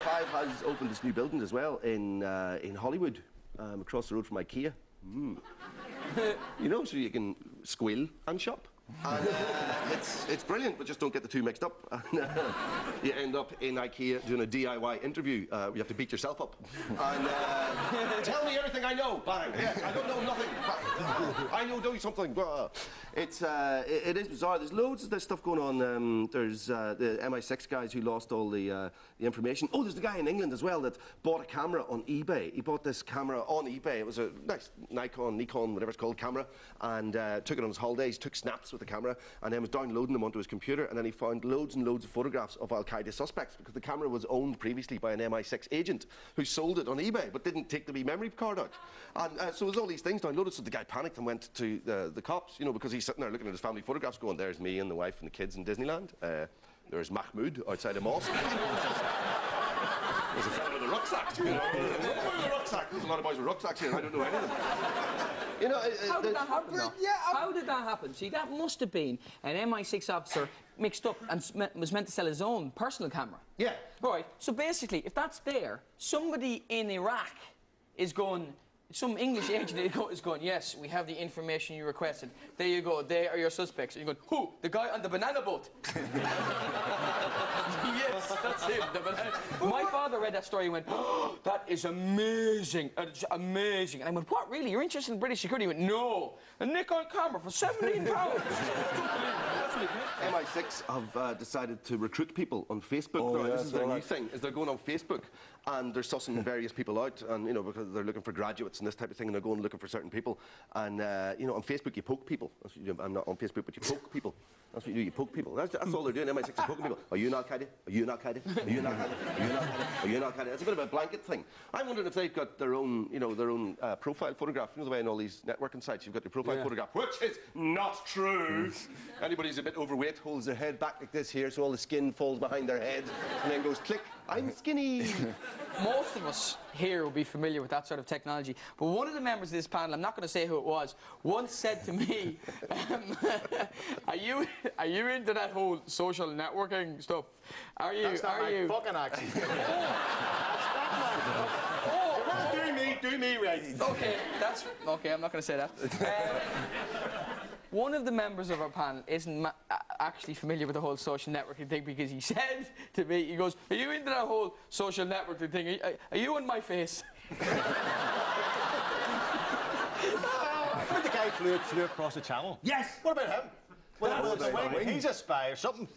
5 has opened this new building as well in Hollywood, across the road from IKEA. You know, so you can squill and shop. And it's brilliant, but just don't get the two mixed up. And, you end up in IKEA doing a DIY interview where you have to beat yourself up. And tell me everything I know. Bang. Yeah, I don't know nothing. I know doing something. It is bizarre. There's loads of this stuff going on. There's the MI6 guys who lost all the information. Oh, there's the guy in England as well that bought a camera on eBay. He bought this camera on eBay. It was a nice Nikon, whatever it's called, camera, and took it on his holidays, took snaps with the camera, and then was downloading them onto his computer, and then he found loads and loads of photographs of Al-Qaeda suspects because the camera was owned previously by an MI6 agent who sold it on eBay but didn't take the wee memory card out. And so there's all these things downloaded, so the guy panicked and went to the cops, you know, because he's sitting there looking at his family photographs going, there's me and the wife and the kids in Disneyland. There's Mahmoud outside a mosque. There's a fellow with a rucksack. You know, a rucksack. There's a lot of boys with rucksacks here, and I don't know any of them. You know, how did that happen, though? Yeah, how did that happen? See, that must have been an MI6 officer mixed up and was meant to sell his own personal camera. Yeah. Right, so basically, if that's there, somebody in Iraq is going... Some English agent is going, yes, we have the information you requested. There you go, they are your suspects. And you're going, who? The guy on the banana boat. Yes, that's him, the banana. My father read that story and went, oh, that is amazing, amazing. And I went, what, really? You're interested in British security? He went, no, a Nikon camera for £17. MI6 have decided to recruit people on Facebook. Oh, yeah, this is their new thing, is they're going on Facebook and they're sussing various people out, and you know, because they're looking for graduates and this type of thing, and they're going looking for certain people. And you know, on Facebook you poke people. That's what you do. I'm not on Facebook, but you poke people. That's what you do. You poke people. That's all they're doing. MI6 is poking people. Are you not Al-Qaeda? Are you not Al-Qaeda? Are you not Al-Qaeda? Are you not Al-Qaeda? Are you not Al-Qaeda? It's a bit of a blanket thing. I'm wondering if they've got their own, you know, their own profile photograph. You know the way in all these networking sites you've got your profile photograph, which is not true. Anybody who's a bit overweight holds their head back like this here, so all the skin falls behind their head, and then goes click. I'm skinny. Most of us here will be familiar with that sort of technology, but one of the members of this panel, I'm not going to say who it was, once said to me, are you into that whole social networking stuff? Are you? That's not my fucking accent. Do me right. Okay, okay, I'm not going to say that. One of the members of our panel isn't actually familiar with the whole social networking thing, because he said to me, he goes, are you into that whole social networking thing? Are you on my face? The guy flew across the channel. Yes! What about him? Well, he's a spy or something.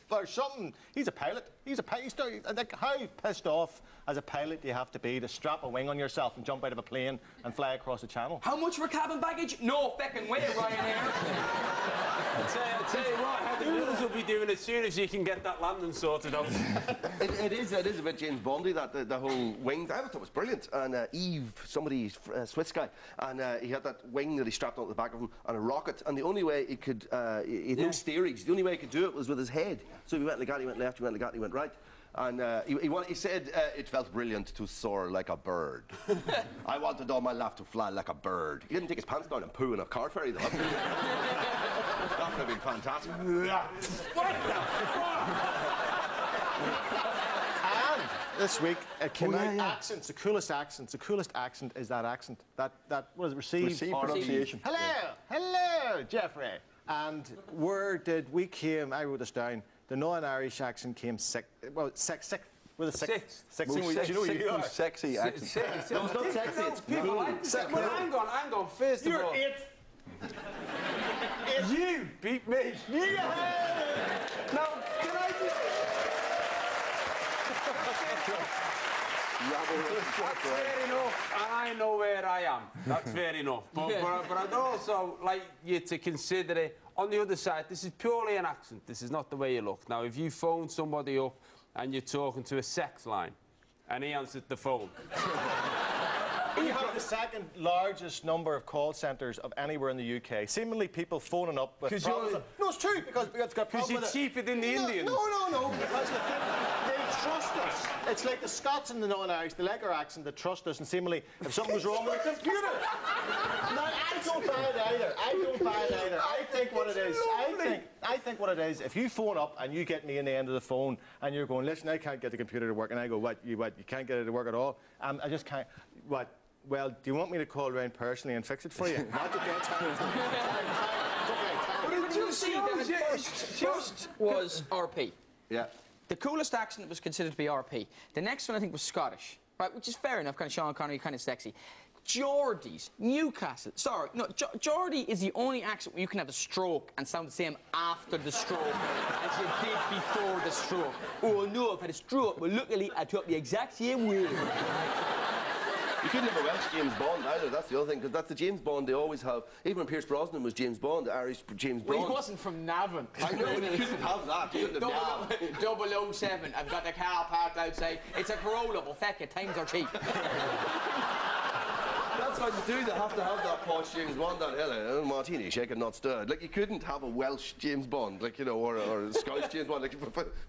He's a pilot. Like, how pissed off as a pilot do you have to be to strap a wing on yourself and jump out of a plane and fly across the channel? How much for cabin baggage? No fucking way, Ryanair. I'll tell you what, how the Bills will be doing as soon as you can get that landing sorted out. It is a bit James Bondy, that the whole wing. I thought it was brilliant. And Eve, somebody, Swiss guy, and he had that wing that he strapped onto the back of him and a rocket. And the only way he could, he had no steerage. The only way he could do it was with his head. So he went like that, he went left, he went like that, he went right. And he said it felt brilliant to soar like a bird. I wanted all my life to fly like a bird. He didn't take his pants down and poo in a car ferry, though. That would have been fantastic. What the fuck? And this week it came out accents, the coolest accents. The coolest accent is that accent. That was received pronunciation. Hello, Jeffrey. And where did we came? I wrote this down. The non-Irish accent came sixth. We're the sixth. Sixth. Do you know you are? Sexy accent. No, it's not sexy, it's people. Well, hang on, first of all. You're eighth. You beat me. Yeah! Now, can I just... That's fair enough, and I know where I am. That's fair enough. But I'd also like you to consider it, on the other side, this is purely an accent. This is not the way you look. Now, if you phone somebody up and you're talking to a sex line, and he answered the phone... We have the second largest number of call centres of anywhere in the UK. Seemingly people phoning up with problems. No, it's true, because it's got problems with it. Because you're cheaper than the Indians. No. Because they trust us. It's like the Scots and the non-Irish, the Laker accent that trust us, and seemingly, if something was wrong with the computer. No, I don't buy it either. I think what it is, I think what it is, if you phone up and you get me in the end of the phone and you're going, listen, I can't get the computer to work, and I go, what, you can't get it to work at all? I just can't, what? Well, do you want me to call around personally and fix it for you? Not to get time. But did you see that first was RP? Yeah. The coolest accent was considered to be RP. The next one I think was Scottish, right, which is fair enough, kind of Sean Connery, kind of sexy. Geordie's, Newcastle. Sorry, no, Geordie is the only accent where you can have a stroke and sound the same after the stroke as you did before the stroke. Oh no, I've had a stroke, but luckily I took the exact same way. You couldn't have a Welsh James Bond either, that's the other thing, because that's the James Bond they always have. Even when Pierce Brosnan was James Bond, the Irish James Bond. Well, he wasn't from Navan. I know, you couldn't have that. You couldn't have 007, I've got the car parked outside. It's a Corolla, but feck it, times are cheap. That's what you do, they have to have that posh James Bond, that hello, martini, shaken, not stirred. Like, you couldn't have a Welsh James Bond, like, you know, or a Scottish James Bond, like,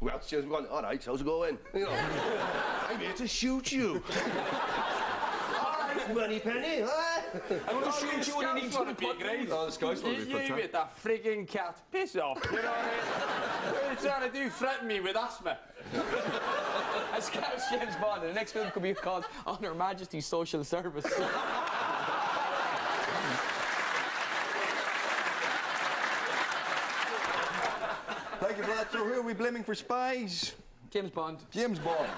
Welsh James Bond, all right, how's it going? You know, I'm here to shoot you. Money penny, I'm going to shoot you and you need to be great. Oh, the Scouts would be You fantastic. with that frigging cat, piss off, you know what I mean? What are you trying to do, threaten me with asthma? A Scottish James Bond, and the next film could be called On Her Majesty's Social Service. Thank you for that. So who are we blaming for spies? James Bond. James Bond.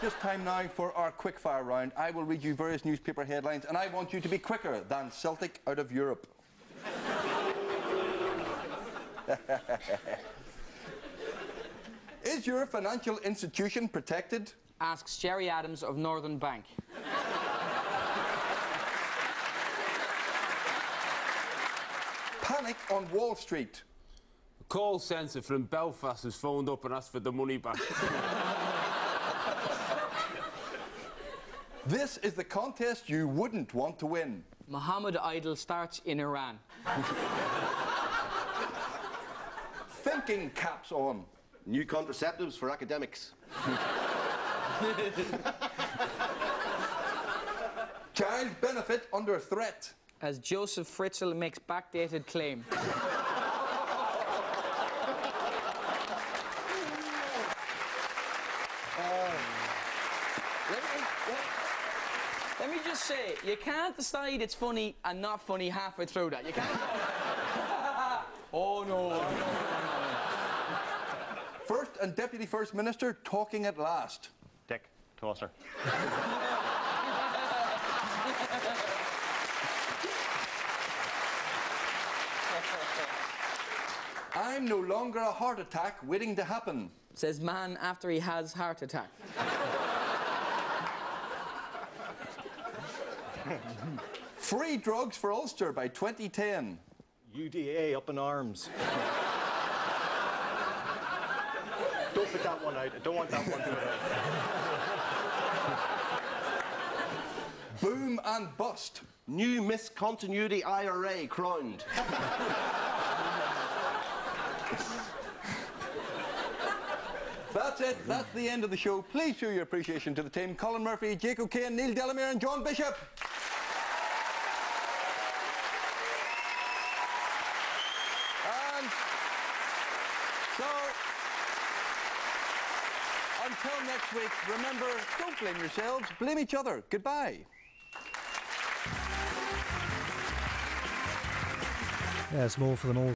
Just time now for our quickfire round. I will read you various newspaper headlines, and I want you to be quicker than Celtic out of Europe. Is your financial institution protected? Asks Jerry Adams of Northern Bank. Panic on Wall Street. A call centre from Belfast has phoned up and asked for the money back. This is the contest you wouldn't want to win. Muhammad Idol starts in Iran. Thinking caps on. New contraceptives for academics. Child benefit under threat. As Joseph Fritzl makes backdated claim. Let me just say, you can't decide it's funny and not funny halfway through that. You can't go, oh no. First and Deputy First Minister talking at last. Dick, tosser. I'm no longer a heart attack waiting to happen. Says man after he has heart attack. Free drugs for Ulster by 2010. UDA up in arms. Don't put that one out. I don't want that one to out. Boom and bust. New Miss Continuity IRA crowned. That's it. That's the end of the show. Please show your appreciation to the team. Colin Murphy, Jacob Kane, Neil Delamere and John Bishop. And so, until next week, remember, don't blame yourselves, blame each other. Goodbye. There's more for them all.